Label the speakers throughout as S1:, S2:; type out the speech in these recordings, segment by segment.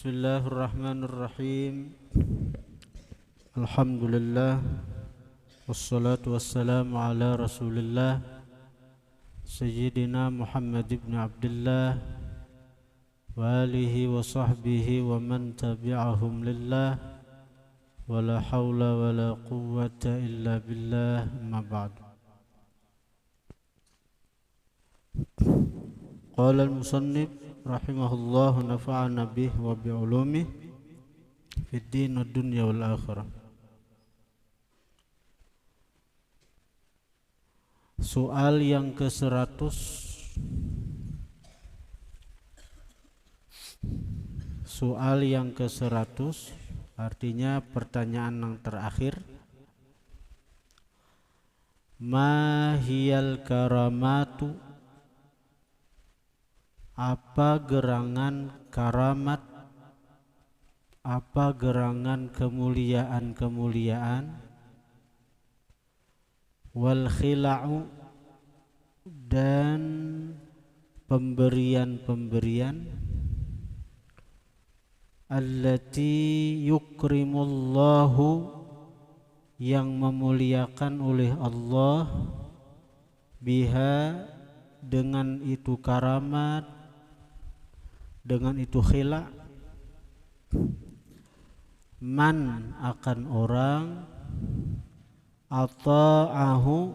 S1: Bismillahirrahmanirrahim. Alhamdulillah. Wassalatu wassalamu ala rasulillah Sayyidina Muhammad ibn Abdullah wa alihi wa sahbihi wa man tabi'ahum lillah wa la hawla wa la quwwata illa billah, amma ba'd. Qala al-musannif rahimahullah nafa'ana bih wa bi'ulumih fid din wad dunya wal akhirah. Soal yang ke-100. Soal yang ke-100 artinya pertanyaan yang terakhir. Ma hiyal karamatu? Apa gerangan karamat? Apa gerangan kemuliaan-kemuliaan? Wal khila'u, dan pemberian-pemberian. Allati yukrimullahu, yang memuliakan oleh Allah, biha, dengan itu karamat, dengan itu khila'. Man, akan orang, ata'ahu,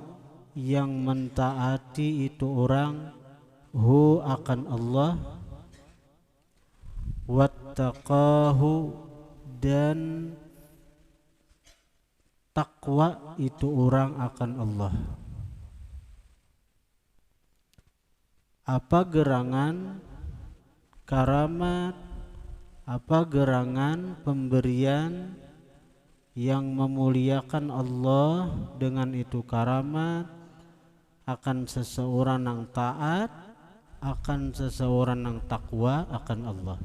S1: yang mentaati itu orang, hu, akan Allah, wattaqahu, dan takwa itu orang akan Allah. Apa gerangan karamat, apa gerangan pemberian yang memuliakan Allah, dengan itu karamat akan seseorang yang taat, akan seseorang yang takwa akan Allah.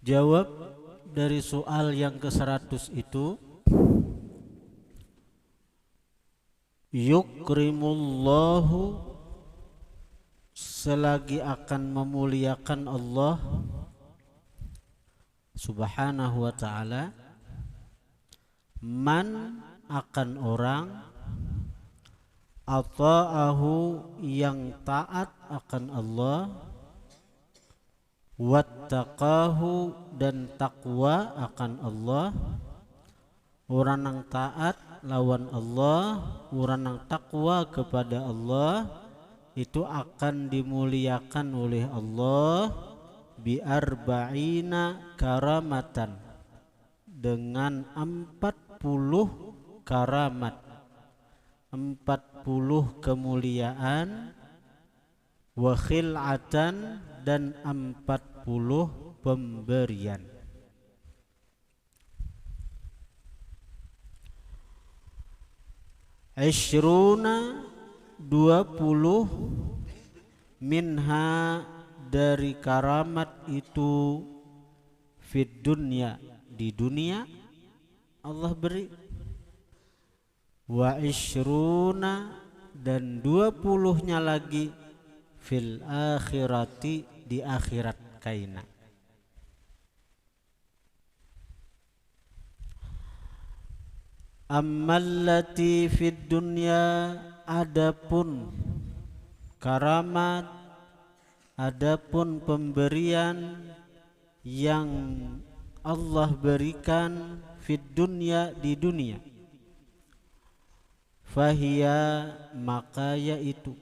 S1: Jawab dari soal yang ke-100 itu, yukrimullahu, selagi akan memuliakan Allah subhanahu wa ta'ala, man, akan orang, ata'ahu, yang taat akan Allah, wattaqahu, dan takwa akan Allah. Orang yang taat lawan Allah, orang yang takwa kepada Allah, itu akan dimuliakan oleh Allah bi arba'ina karamatan, dengan 40 karamat, 40 kemuliaan, wa khil'atan, dan 40 pemberian. Ishruna, 20, minha, dari karamat itu, fid dunya, di dunia Allah beri, wa ishruna, dan 20-nya lagi, fil akhirati, di akhirat kaina. Ammallati fid dunya, adapun karamat, adapun pemberian yang Allah berikan, fid dunya, di dunia, fahiya, maka yaitu,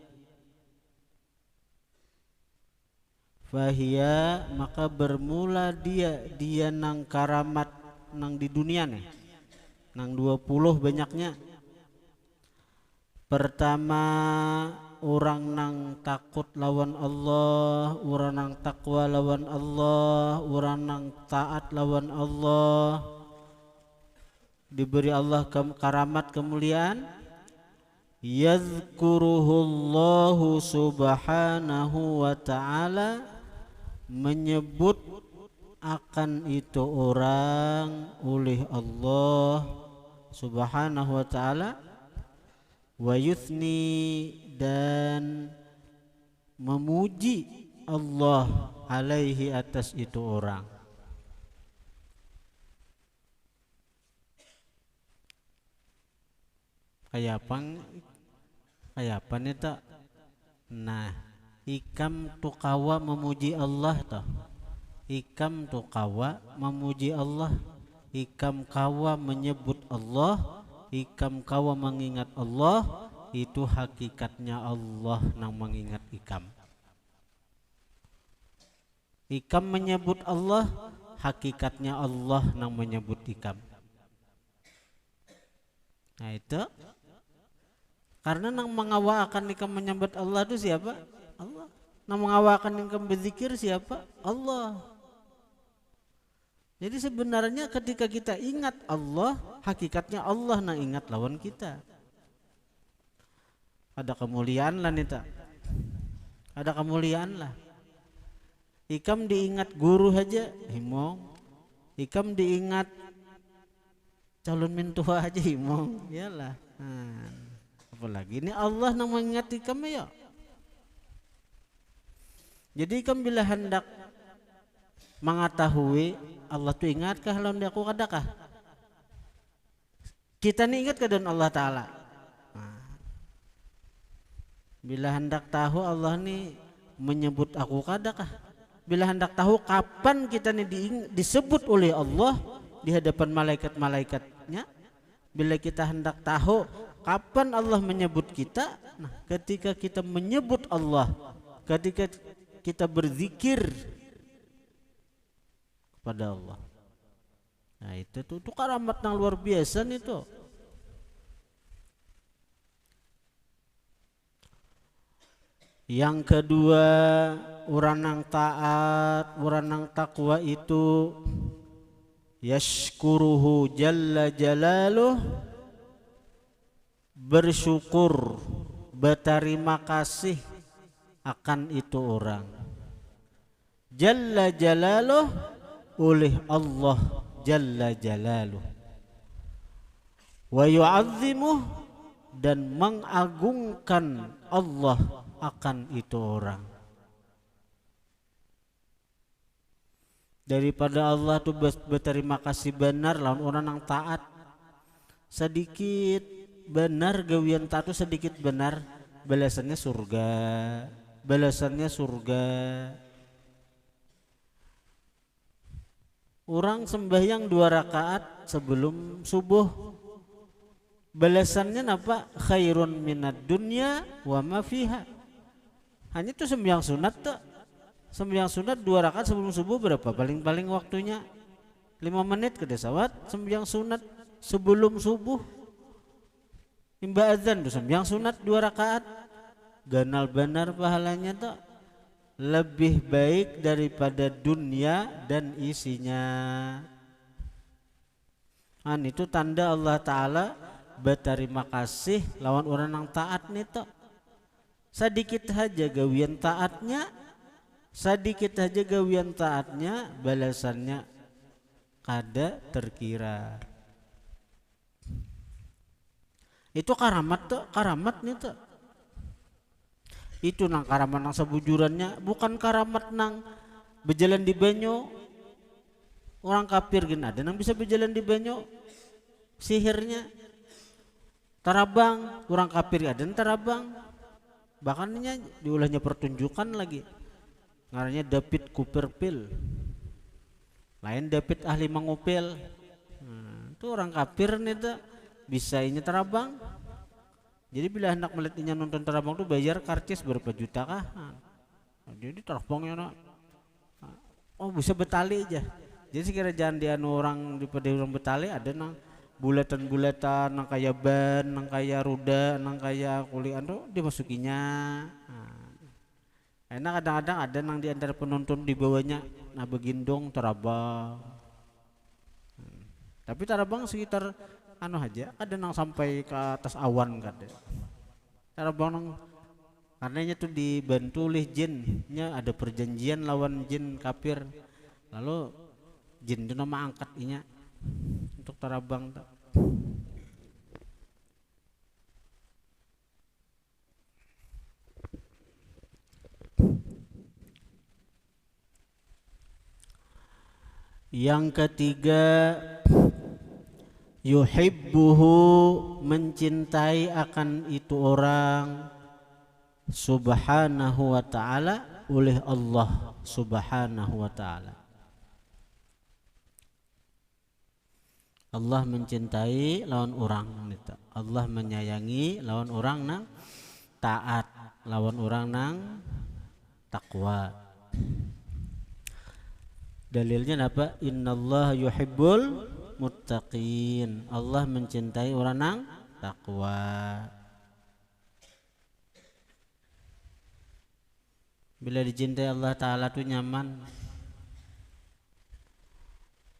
S1: fahiya, maka bermula dia nang karamat nang di dunia nih, nang 20 banyaknya. Pertama, orang nang takut lawan Allah, orang nang takwa lawan Allah, orang nang taat lawan Allah, diberi Allah karamat, kemuliaan. Yazkuruhullahu subhanahu wa ta'ala, menyebut akan itu orang oleh Allah Subhanahu wa taala, wa yuthni dan memuji Allah alaihi atas itu orang. Kayak apa nih tak? Nah, ikam tukawa memuji Allah toh. Ikam tukawa memuji Allah. Ikam kawa menyebut Allah. Ikam kawa mengingat Allah. Itu hakikatnya Allah nang mengingat ikam. Ikam menyebut Allah, hakikatnya Allah nang menyebut ikam. Nah itu karena nang mengawakan ikam menyebut Allah itu siapa? Allah. Nang mengawakan ikam berzikir siapa? Allah. Jadi sebenarnya ketika kita ingat Allah, hakikatnya Allah nang ingat lawan kita. Ada kemuliaan lah nih tak? Ada kemuliaan lah. Ikam diingat guru aja, himong. Ikam diingat calon mentua aja, himong. Iyalah. Apalagi ini Allah nang mengingat ikam ya. Jadi ikam bila hendak mengetahui Allah tu ingatkah lawan aku kadakah? Kita ni ingat kedan Allah Ta'ala. Bila hendak tahu Allah ni menyebut aku kadakah? Bila hendak tahu kapan kita ni disebut oleh Allah di hadapan malaikat-malaikatnya, bila kita hendak tahu kapan Allah menyebut kita, nah ketika kita menyebut Allah, ketika kita berzikir kepada Allah. Nah itu karamat yang luar biasa nih tuh. Yang kedua, orang yang taat, orang yang takwa itu yashkuruhu jalla jalaluh, bersyukur, berterima kasih akan itu orang. Jalla jalaluh oleh Allah jalla jalaluh. Wa yu'azzimuh dan mengagungkan Allah akan itu orang. Daripada Allah tu berterima kasih benar lawan orang yang taat, sedikit benar gawian taat tu sedikit benar, balasannya surga, balasannya surga. Orang sembahyang 2 rakaat sebelum subuh, balasannya apa? Khairun minad dunya wa ma fiha. Hanya itu sembahyang sunat tuh. Sembahyang sunat 2 rakaat sebelum subuh berapa? Paling-paling waktunya 5 menit ke desawat. Sembahyang sunat sebelum subuh. Imba azan tuh sembahyang sunat 2 rakaat. Ganal benar pahalanya tuh. Lebih baik daripada dunia dan isinya. Itu tanda Allah Ta'ala berterima kasih lawan orang yang taat nih toh. Sedikit saja gawian taatnya, sedikit saja gawian taatnya, balasannya kada terkira. Itu karamat tuh, karamat nih tuh. Itu nang karamat nang sebujurannya, bukan karamat nang berjalan di banyo. Orang kafir gini ada nang bisa berjalan di banyo, sihirnya tarabang, orang kafir ada tarabang. Bahkan ini diulahnya pertunjukan lagi. Ngarannya David Copperfield. Lain David ahli mengupil. Itu orang kafir nih tuh bisa ini tarabang. Jadi bila hendak melihatnya nonton tarabang tuh bayar karcis berapa juta kah? Jadi tarabangnya nak. Oh bisa betali aja. Jadi sekira jangan dia orang di orang betali ada nang bulatan-bulatan nang kaya ban, nang kaya ruda, nang kaya kulian tuh dimasukinya. Enak kadang-kadang ada nang di antara penonton di bawahnya nah begindong tarabang. Tapi tarabang sekitar aja, ada nang sampai ke atas awan kan. Tarabang nang karenanya tuh dibantu oleh jinnya, ada perjanjian lawan jin kafir. Lalu jin itu nama angkat inya untuk tarabang tak. Yang ketiga, yuhibbuhu, mencintai akan itu orang subhanahu wa ta'ala, oleh Allah subhanahu wa ta'ala. Allah mencintai lawan orang itu. Allah menyayangi lawan orang nang taat, lawan orang nang takwa. Dalilnya apa? Innallaha yuhibbul muttaqin. Allah mencintai orang nang takwa. Bila dicintai Allah Ta'ala tuh nyaman.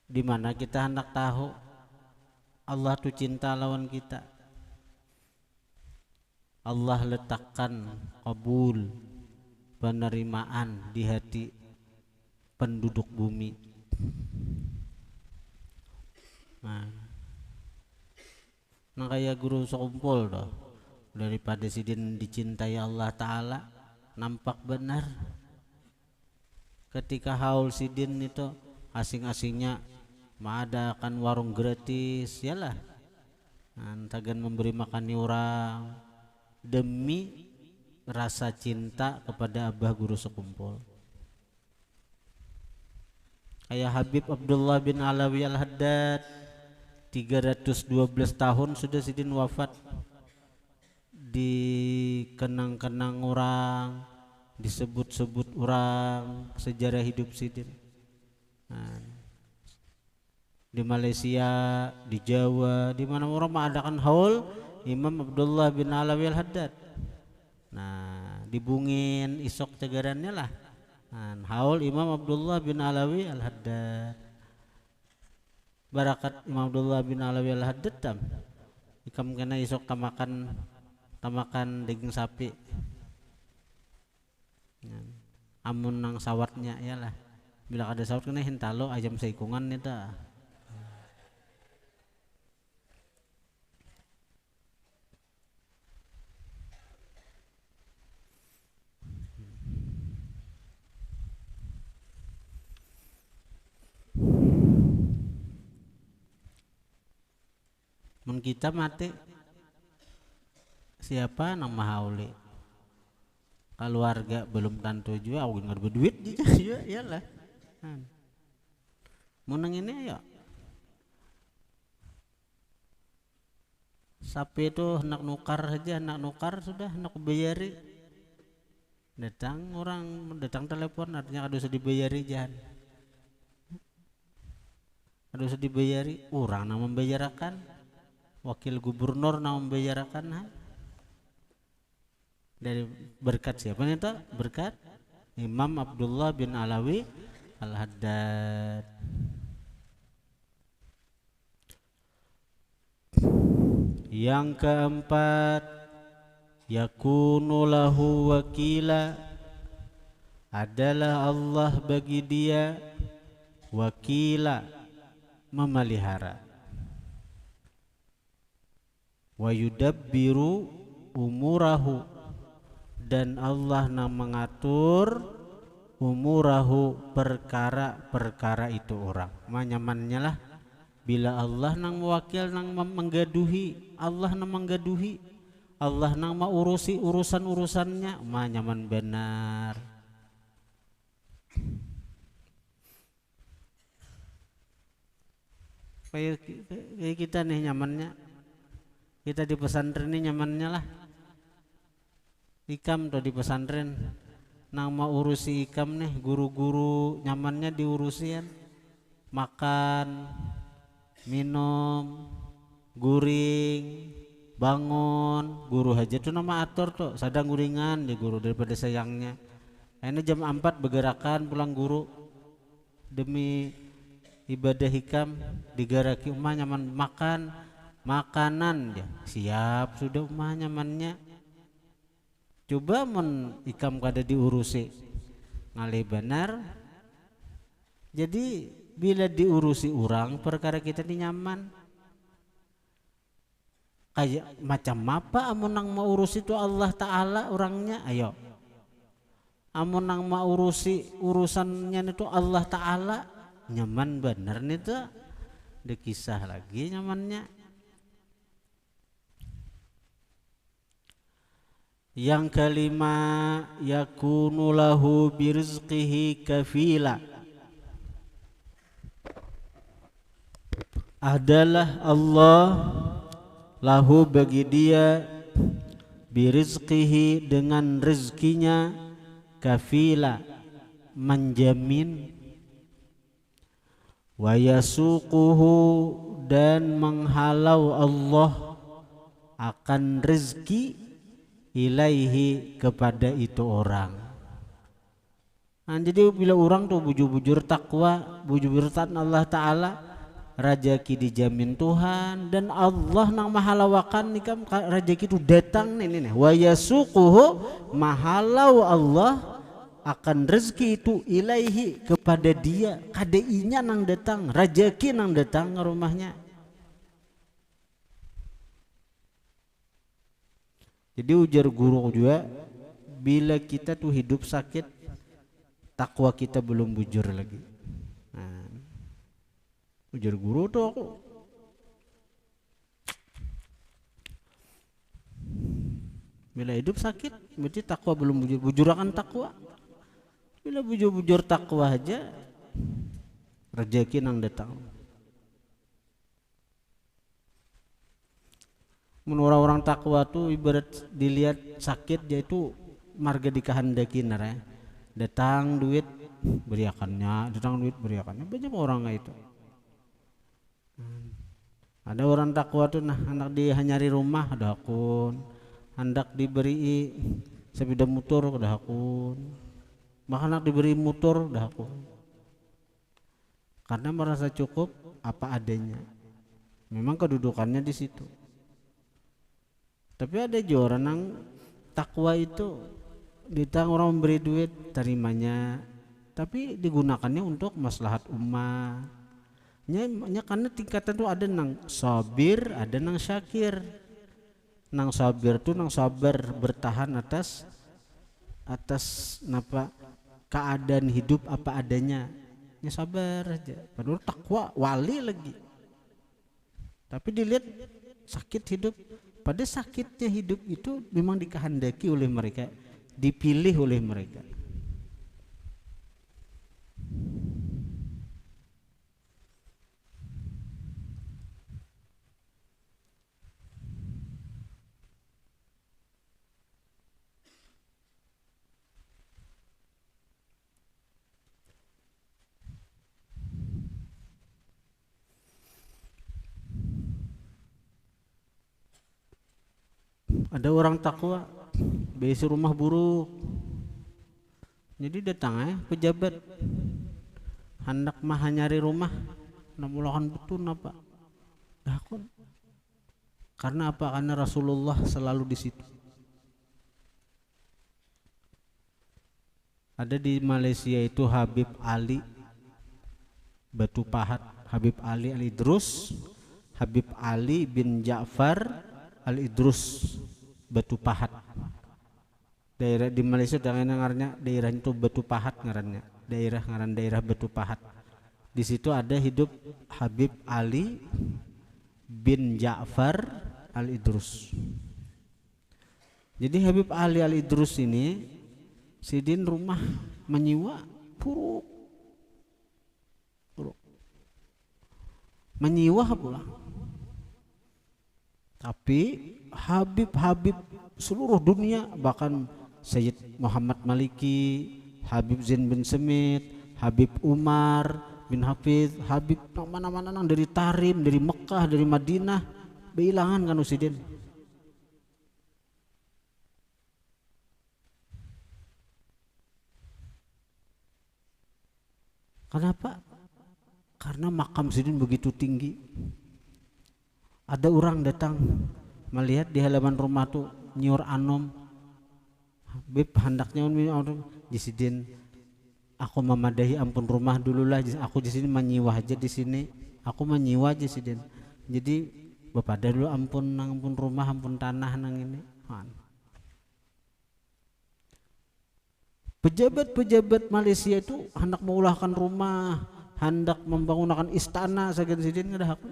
S1: Dimana kita hendak tahu Allah tuh cinta lawan kita. Allah letakkan kabul, penerimaan di hati penduduk bumi. Nah kayak guru sekumpul doh, daripada sidin dicintai Allah Ta'ala, nampak benar ketika haul sidin itu asing-asingnya mengadakan warung gratis, yalah tagan memberi makan orang demi rasa cinta kepada abah guru sekumpul. Kayak Habib Abdullah bin Alawi Al-Haddad, 312 tahun sudah sidin wafat, dikenang-kenang orang, disebut-sebut orang sejarah hidup sidin. Di Malaysia, di Jawa, di mana orang mengadakan haul Imam Abdullah bin Alawi Al-Haddad. Nah, dibungin isok cegarannya lah. Haul Imam Abdullah bin Alawi Al-Haddad. Barakat Imam Abdullah bin Alawi Al-Haddad tam. Ikam kena isok tamakan daging sapi. Amun nang sawatnya yalah. Bila ada sawat kena hintalo ayam seikungan itu. Mun kita mati siapa nang mahauli, keluarga belum tentu juga awin nggak berduit juga iyalah. Mun nang ini ayo sapi itu hendak nukar saja, hendak nukar sudah hendak bayari, datang orang, datang telepon artinya ada usah dibayari jangan, ada usah dibayari, orang nang membayarakan, wakil gubernur nang membayarakan. Dari berkat siapa nih tuh? Berkat Imam Abdullah bin Alawi Al-Haddad. Yang keempat, yakunu lahu wakila, adalah Allah bagi dia wakila, memelihara. Wa yudabbiru umurahu, dan Allah nang mengatur umurahu, perkara-perkara itu orang. Nyamannya lah bila Allah nang mewakil nang menggaduhi, Allah nang menggaduhi, Allah nang mengurusi urusan-urusannya, nyaman benar. Kayak kita nih nyamannya, kita di pesantren ini nyamannya lah. Ikam tuh di pesantren nang mau urusi ikam nih, guru-guru nyamannya diurusin, makan, minum, guring, bangun. Guru haja tuh nama atur tuh, sadang guringan ya guru daripada sayangnya. Ini jam 4 bergerakan pulang guru demi ibadah hikam, digaraki umah nyaman makan, makanan ya siap sudah umah nyamannya. Coba mun ikam kada diurusi ngalih benar, jadi bila diurusi orang perkara kita ini nyaman. Kayak macam apa amun nang mau urus itu Allah Ta'ala orangnya, ayo. Amun nang mau urusi urusannya itu Allah Ta'ala, nyaman bener nih tuh. Dikisah lagi nyamannya. Yang kelima, yakunu lahu birizqihi kafila, adalah Allah lahu bagi dia birizqihi dengan rezekinya, kafila menjamin, wa yasuquhu dan menghalau Allah akan rezeki, ilaihi kepada itu orang. Nah, jadi bila orang tuh bujur-bujur takwa, bujur-bujur taat Allah Ta'ala, rezeki dijamin Tuhan, dan Allah nang mahalawakan nikam rezeki itu datang nih. Wa yasuquhu mahalau Allah akan rezeki itu ilaihi kepada dia, kadeinya nang datang, rezeki nang datang ke rumahnya. Jadi ujar guru juga, bila kita tuh hidup sakit, takwa kita belum bujur lagi. Nah, ujar guru tuh aku, bila hidup sakit berarti takwa belum bujur. Bujur akan takwa. Bila bujur-bujur takwa aja, rezeki nang datang. Menurut orang takwa tuh ibarat dilihat sakit, dia itu marga dikehendaki ya. Datang duit beriakannya, datang duit beriakannya, banyak orang itu. Ada orang takwa tuh, nah hendak dihanyari rumah ada akun, hendak diberi sepeda motor ada akun, bahkan hendak diberi motor ada akun, karena merasa cukup apa adanya. Memang kedudukannya di situ. Tapi ada juga orang yang takwa itu, ditang orang memberi duit terimanya, tapi digunakannya untuk maslahat umat. Karena tingkatan itu ada nang sabir, ada nang syakir. Nang sabir tuh nang sabar bertahan atas napa keadaan hidup apa adanya. Nya sabar aja. Padahal takwa wali lagi. Tapi dilihat sakit hidup. Pada sakitnya hidup itu memang dikehendaki oleh mereka, dipilih oleh mereka. Ada orang takwa besi rumah buruk, jadi datang pejabat hendak mah nyari rumah namulakan betul apa dakun. Karena apa? Karena Rasulullah selalu di situ. Ada di Malaysia itu Habib Ali Batu Pahat, Habib Ali Al-Idrus, Habib Ali bin Ja'far Al-Idrus Batu Pahat. Daerah di Malaysia ngarannya daerah itu Batu Pahat ngarannya. Daerah Batu Pahat. Di situ ada hidup Habib Ali bin Ja'far Al-Idrus. Jadi Habib Ali Al-Idrus ini sidin rumah menyiwa buruk. Menyiwa pula. Tapi Habib seluruh dunia, bahkan Sayyid Muhammad Maliki, Habib Zain bin Semit, Habib Umar bin Hafiz, Habib mana-mana nang dari Tarim, dari Mekah, dari Madinah, beilangan kan usidin. Kenapa? Karena makam sidin begitu tinggi. Ada orang datang melihat di halaman rumah tuh nyur anom, Habib hendaknya di sidin aku memadahi ampun rumah dululah, aku di sini menyiwa aja di sini, aku menyiwa aja sih. Jadi bapak dulu ampun rumah, ampun tanah nang ini. Pejabat-pejabat Malaysia itu hendak mengulahkan rumah, hendak membangunkan istana sagan sidin ngedah aku.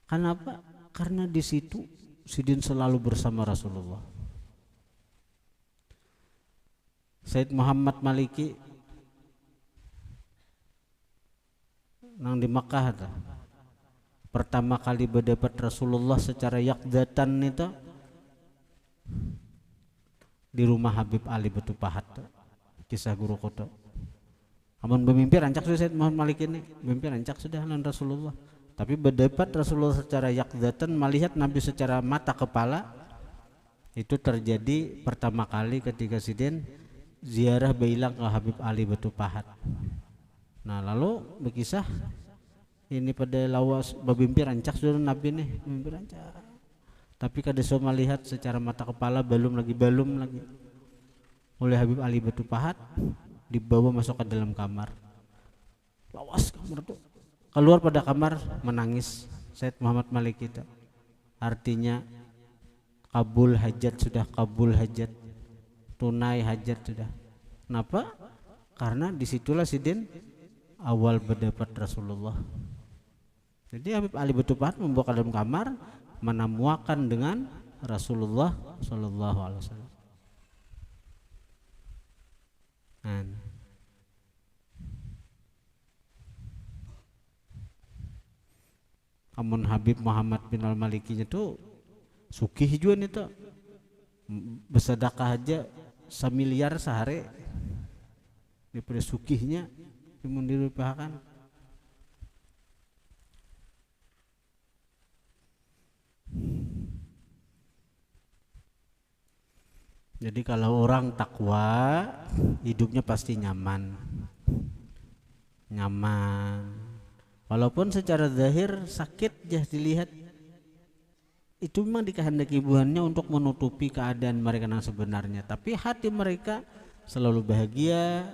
S1: Kenapa? Karena di situ sidin selalu bersama Rasulullah. Said Muhammad Maliki nang di Makkah itu pertama kali berdapat Rasulullah secara yakdatan itu di rumah Habib Ali Batu Pahat, kisah guru koto. Amun bermimpi rancak sudah Said Muhammad Malik ini, mimpi rancak sudah dengan Rasulullah. Tapi berdapat Rasulullah secara yakdatan, melihat Nabi secara mata kepala, itu terjadi pertama kali ketika sidin ziarah bailang ke Habib Ali Batu Pahat. Nah lalu berkisah ini pada lawas bermimpi rancak sudah Nabi nih, mimpi rancak. Tapi kada semua melihat secara mata kepala, belum lagi oleh Habib Ali Batu Pahat, dibawa masuk ke dalam kamar. Lawas kamar tuh, keluar pada kamar menangis Said Muhammad Malik itu. Artinya kabul hajat, sudah kabul hajat, tunai hajat sudah. Kenapa? Karena disitulah sidin awal berdapat Rasulullah. Jadi Habib Ali Batu Pahat membawa ke dalam kamar, menamuakan dengan Rasulullah Sallallahu Alaihi Wasallam. Amun Habib Muhammad bin Al-Malikinya tuh sukih juga nih tuh, bersedekah aja 1 miliar sehari, daripada sukihnya imun dirupakan. Jadi kalau orang takwa hidupnya pasti nyaman, walaupun secara zahir sakit jah dilihat, itu memang dikehendaki Tuhannya untuk menutupi keadaan mereka yang sebenarnya, tapi hati mereka selalu bahagia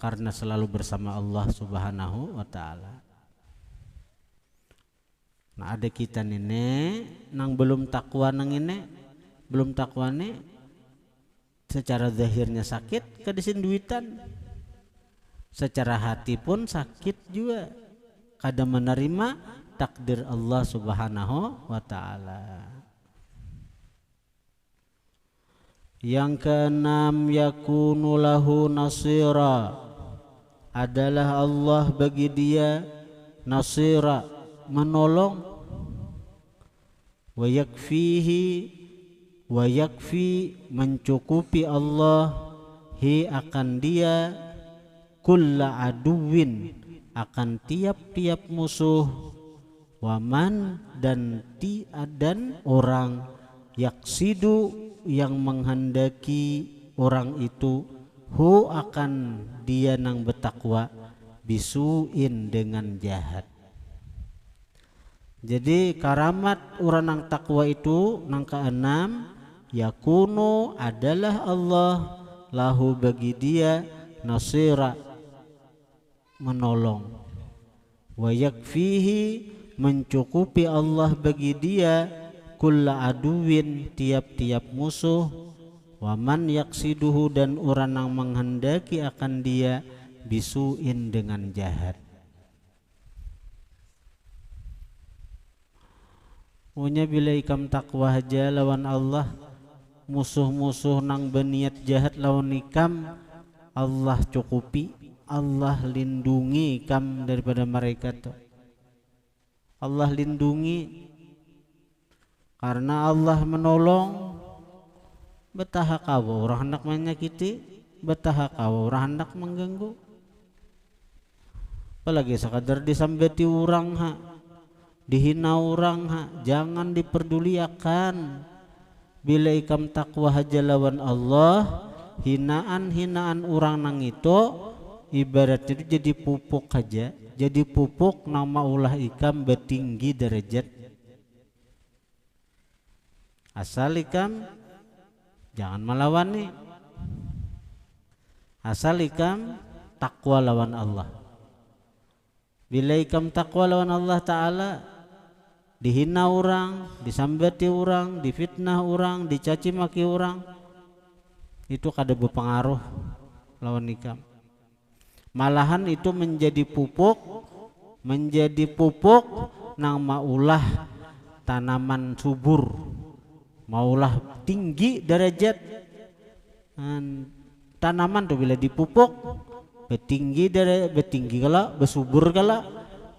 S1: karena selalu bersama Allah Subhanahu wa Ta'ala. Nah ada kita nih nang belum takwa nang ini, belum takwa nih secara zahirnya sakit kadisin duitan, secara hati pun sakit juga, kada menerima takdir Allah Subhanahu wa Ta'ala. Yang keenam, yakunu lahu nasira, adalah Allah bagi dia nasira, menolong, wa yakfi mencukupi Allah hi akan dia, kulla aduwin akan tiap-tiap musuh, waman dan orang yaksidu yang menghendaki orang itu, hu akan dia nang bertakwa, bisuin dengan jahat. Jadi karamat orang nang takwa itu nang keenam, yakunu adalah Allah lahu bagi dia nasira, menolong, wa yakfihi mencukupi Allah bagi dia, kulla aduwin tiap-tiap musuh, waman yaksiduhu dan orang yang menghendaki akan dia, bisuin dengan jahat. Punya bila ikam takwa aja lawan Allah, musuh-musuh nang berniat jahat lawan ikam, Allah cukupi, Allah lindungi ikam daripada mereka tuh. Allah lindungi karena Allah menolong. Betah kawa orang hendak menyakiti, betah kawa orang hendak mengganggu, apalagi sekadar disambeti orang dihina orang jangan diperduliakan. Bila ikam takwa haja lawan Allah, hinaan orang nang itu ibaratnya itu jadi pupuk aja, jadi pupuk nama ulah ikam bertinggi derajat. Asal ikam jangan melawan nih, asal ikam takwa lawan Allah. Bila ikam takwa lawan Allah Ta'ala, dihina orang, disambati orang, difitnah orang, dicaci maki orang, itu kada berpengaruh lawan ikam. Malahan itu menjadi pupuk nang maulah tanaman subur, maulah tinggi derajat tanaman tuh bila dipupuk betinggi kala, besubur kala.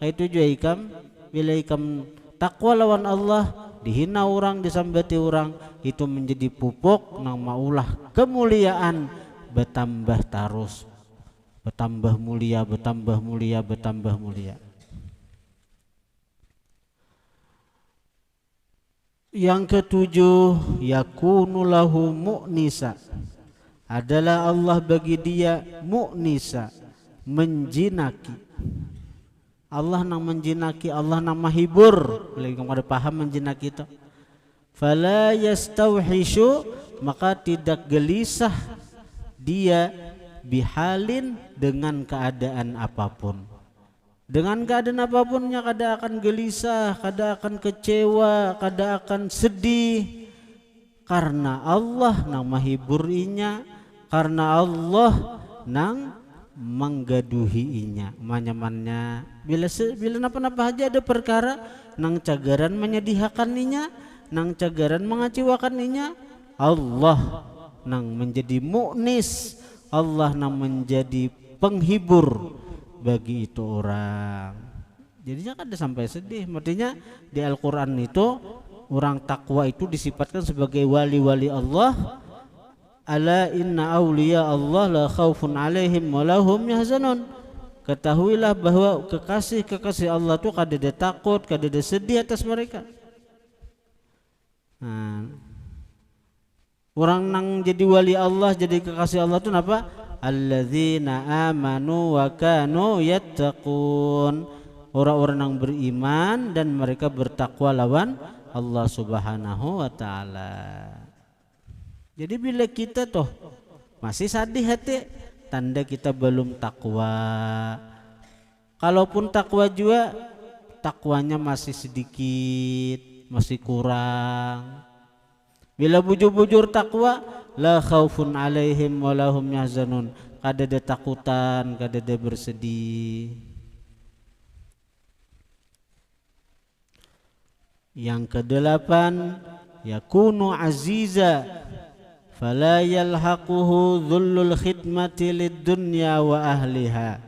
S1: Itu juga ikam bila ikam takwa lawan Allah, dihina orang, disambati orang, itu menjadi pupuk nang maulah kemuliaan bertambah terus, bertambah mulia. Yang ketujuh, yakunu lahu mu'nisa, adalah Allah bagi dia mu'nisa, menjinaki. Allah nang menjinaki, Allah nang menghibur. Bila kamu ada paham menjinaki itu, fala yastauhishu, maka tidak gelisah dia bihalin, dengan keadaan apapun. Dengan keadaan apapunnya kada akan gelisah, kada akan kecewa, kada akan sedih, karena Allah nang menghiburinya, karena Allah nang menggaduhinya, manyamannya. Bila napa-napa aja ada perkara nang cagaran menyedihakaninya, nang cagaran mengecewakannya, Allah nang menjadi mu'nis, Allah nang menjadi penghibur bagi itu orang. Jadinya kan ada sampai sedih. Artinya di Al-Quran itu orang takwa itu disifatkan sebagai wali-wali Allah. Ala inna awliya Allah la khawfun alaihim wa lahum yahzanun. Ketahuilah bahwa kekasih Allah itu kada ada takut, kada ada sedih atas mereka. Orang nang jadi wali Allah, jadi kekasih Allah itu apa? Alladzina amanu wa kanu yattaqun. Orang-orang yang beriman dan mereka bertakwa lawan Allah Subhanahu wa taala. Jadi bila kita toh masih sadih hati, tanda kita belum takwa. Kalaupun takwa juga, takwanya masih sedikit, masih kurang. Bila bujur-bujur takwa, la khaufun alaihim wa lahum yahzanun, kada ada takutan, kada ada bersedih. Yang kedelapan, yakunu aziza fala yalhaquhu dhullul khidmati lid dunya wa ahliha.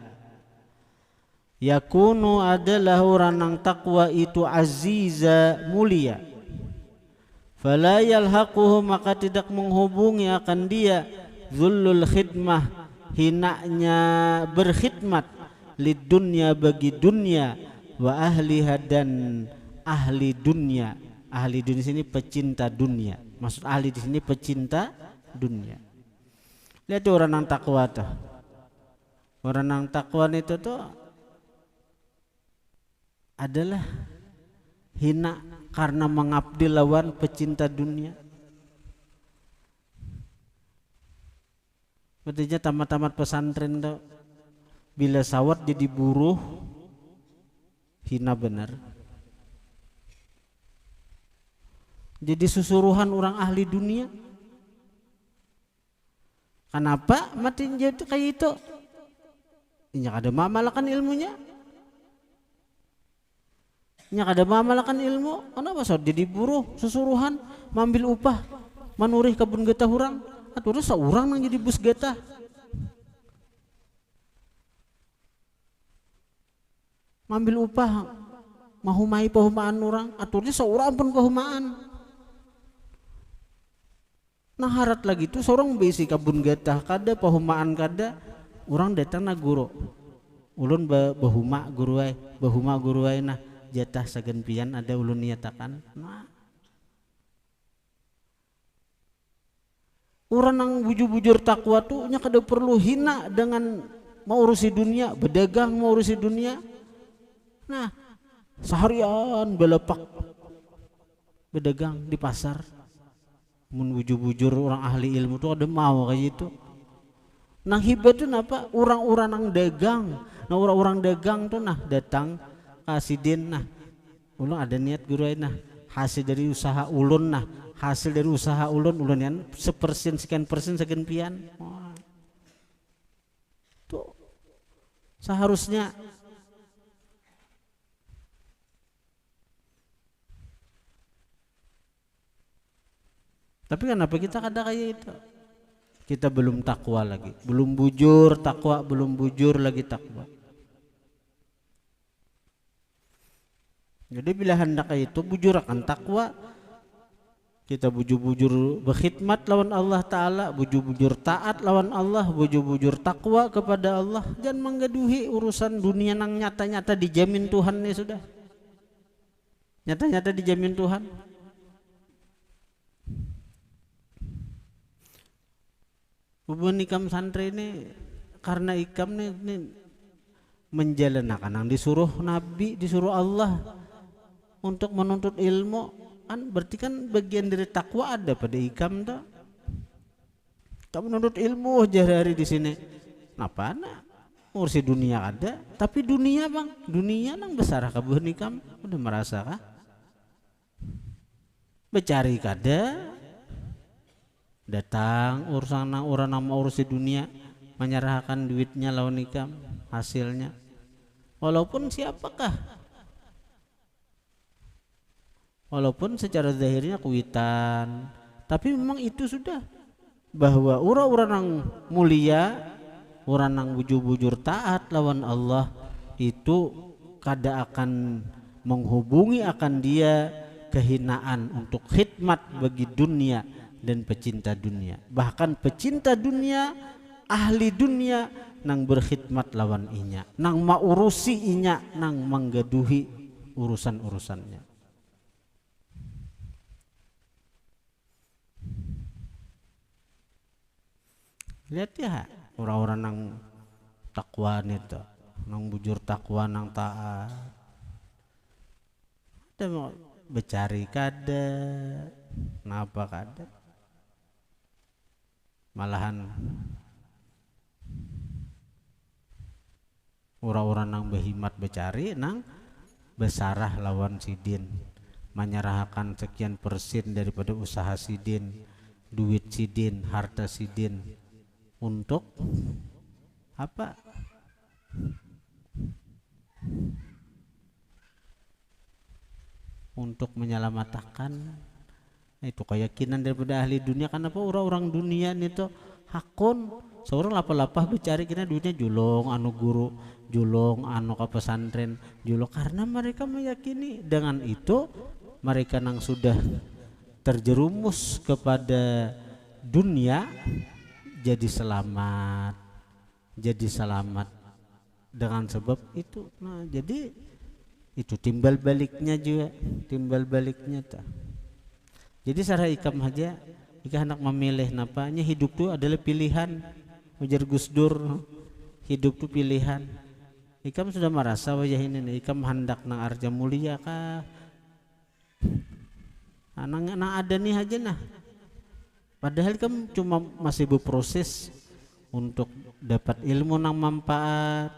S1: Yakunu adalah orang yang takwa itu aziza, mulia. Fala yalhaquhu, maka tidak menghubungi akan dia dhullul khidmah, hinanya berkhidmat, lid dunya, bagi dunia, wa ahliha, dan ahli dunia. Ahli dunia sini pecinta dunia. Maksud ahli di sini pecinta dunia. Lihat orang yang takwa tuh. Orang yang takwa itu tuh adalah hina karena mengabdi lawan pecinta dunia. Artinya tamat-tamat pesantren tuh, bila sawat jadi buruh, hina benar. Jadi susuruhan orang ahli dunia. Kenapa mati jadi kayak itu? Ini ada mamalakan ilmunya. Ini ada mamalakan ilmu. Kenapa so jadi buruh susuruhan, mambil upah, manurih kebun getah orang. Atau seorang yang jadi bus getah. Mambil upah, mahumai pahumaan orang. Atau seorang pun pahumaan. Nah harat lagi tu seorang besi kabun getah kada, pahumaan kada, orang datang na guru, ulun bahuma guruai nah jatah sagenpian ada ulun nyatakan. Nah, orang yang bujur-bujur takwa tu nya kada perlu hina dengan mau urusi dunia, berdagang mau urusi dunia. Nah seharian belepak berdagang di pasar. Mun bujur-bujur orang ahli ilmu tuh ada mau kayak gitu. Nang hibah tuh napa? Orang-orang nang dagang. Nah orang-orang dagang tuh nah datang kasidin nah. Ulun ada niat guru nah hasil dari usaha ulun nah hasil dari usaha ulun yan sepersen sekian pian. Wah. Tuh seharusnya tapi kenapa kita kada kayak itu? Kita belum takwa lagi, belum bujur takwa, belum bujur lagi takwa. Jadi bila hendak itu bujur akan takwa, kita bujur-bujur berkhidmat lawan Allah Ta'ala, bujur-bujur taat lawan Allah, bujur-bujur takwa kepada Allah. Jangan menggaduhi urusan dunia nang nyata-nyata dijamin Tuhan nih sudah. Nyata-nyata dijamin Tuhan. Hubungan ikam santri ini karena ikam ini menjalankan yang disuruh Nabi, disuruh Allah untuk menuntut ilmu, kan berarti kan bagian dari takwa ada pada ikam tuh. Kamu menuntut ilmu hari-hari di sini. Napa nak ursi dunia ada, tapi dunia bang, dunia nang besar kabuhan ikam udah merasa kah? Becari kada. Datang urusan orang nama urusi dunia menyerahkan duitnya lawan ikam hasilnya walaupun siapakah walaupun secara zahirnya kuitan tapi memang itu sudah bahwa orang-orang yang mulia orang yang bujur-bujur taat lawan Allah itu kada akan menghubungi akan dia kehinaan untuk khidmat bagi dunia dan pecinta dunia, bahkan pecinta dunia, ahli dunia nang berkhidmat lawan inya, nang maurusi inya, nang menggaduhi urusan-urusannya. Lihat ya orang-orang nang takwa itu, nang bujur takwa nang taat. Ada mau becari kada, napa kada? Malahan orang-orang nang berhimat becari nang besarah lawan sidin menyerahkan sekian persen daripada usaha sidin, duit sidin, harta sidin untuk apa? Untuk menyelamatkan itu keyakinan daripada ahli dunia. Kenapa orang-orang dunia itu hakun seorang lapah-lapah bercari kena duitnya julung anu guru, julung anu ke pesantren, julung karena mereka meyakini dengan itu mereka nang sudah terjerumus kepada dunia jadi selamat dengan sebab itu. Nah jadi itu timbal baliknya juga, timbal baliknya tak. Jadi secara ikam aja, jika hendak memilih napanya hidup itu adalah pilihan. Ujar Gus Dur, hidup itu pilihan. Ikam sudah merasa wajah ini, ikam hendak nang arja mulia kah? Nang ada nih aja nah. Padahal ikam cuma masih berproses untuk dapat ilmu nang manfaat,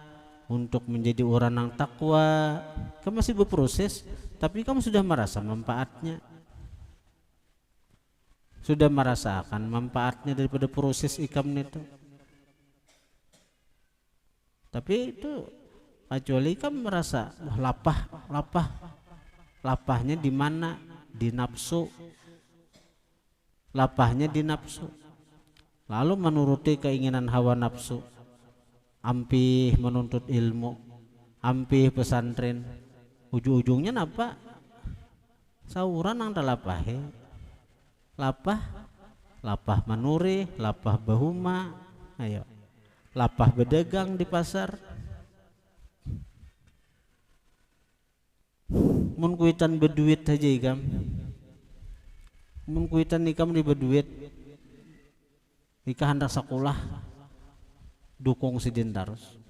S1: untuk menjadi orang nang takwa. Kamu masih berproses, tapi kamu sudah merasa manfaatnya. Sudah merasakan manfaatnya daripada proses ikam itu. Tapi itu kecuali ikam merasa lapahnya di mana? Di nafsu. Lapahnya di nafsu. Lalu menuruti keinginan hawa nafsu. Ampih menuntut ilmu, ampih pesantren. Ujung-ujungnya apa? Sauran nang talapahe. Lapah manuri, lapah bahuma, ayo, lapah berdagang di pasar. Mun kuitan berduit aja ikam, mun kuitan ikam di berduit, ika hendak sekolah, dukung sidin terus.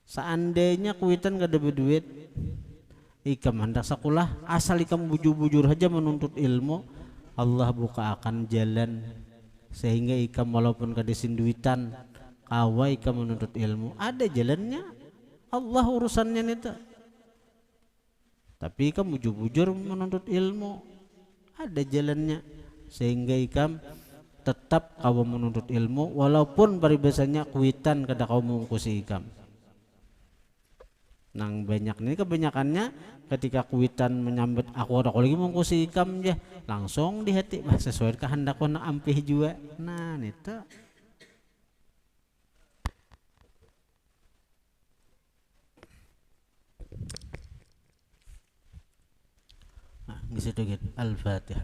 S1: Seandainya kuitan gak ada berduit, ikam hendak sekolah, asal ikam bujur-bujur aja menuntut ilmu, Allah buka akan jalan sehingga ikam walaupun kadesin duitan kawai ikam menuntut ilmu ada jalannya. Allah urusannya itu. Tapi ikam bujur-bujur menuntut ilmu ada jalannya, sehingga ikam tetap kau menuntut ilmu walaupun paribasanya kuitan kada kau mengkusi ikam. Nang banyak ini kebanyakannya ketika kuitan menyambut aku lagi mengkusi ikam ya langsung di hati sesuai kehendak nak ampih juga. Nah itu ngisi dikit Al-Fatihah.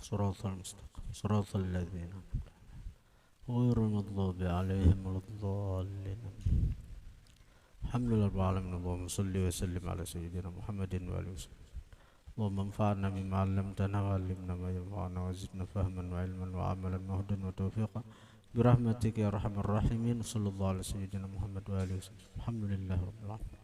S1: Suratul mustaqim suratul ladzina ghairil maghdubi alaihim waladdallin. Alhamdulillah rabbil alamin. Allahumma shalli wa sallim ala sayyidina Muhammadin wa alihi wasallam. Allahumma anfa'na bima 'allamtana wa 'allimna ma yanfa'una wa zidna fahman wa 'ilman wa 'amalan wa hudan wa tawfiqan برحمتك يا ارحم الراحمين. صلى الله على سيدنا محمد وآله وسلم. الحمد لله رب العالمين.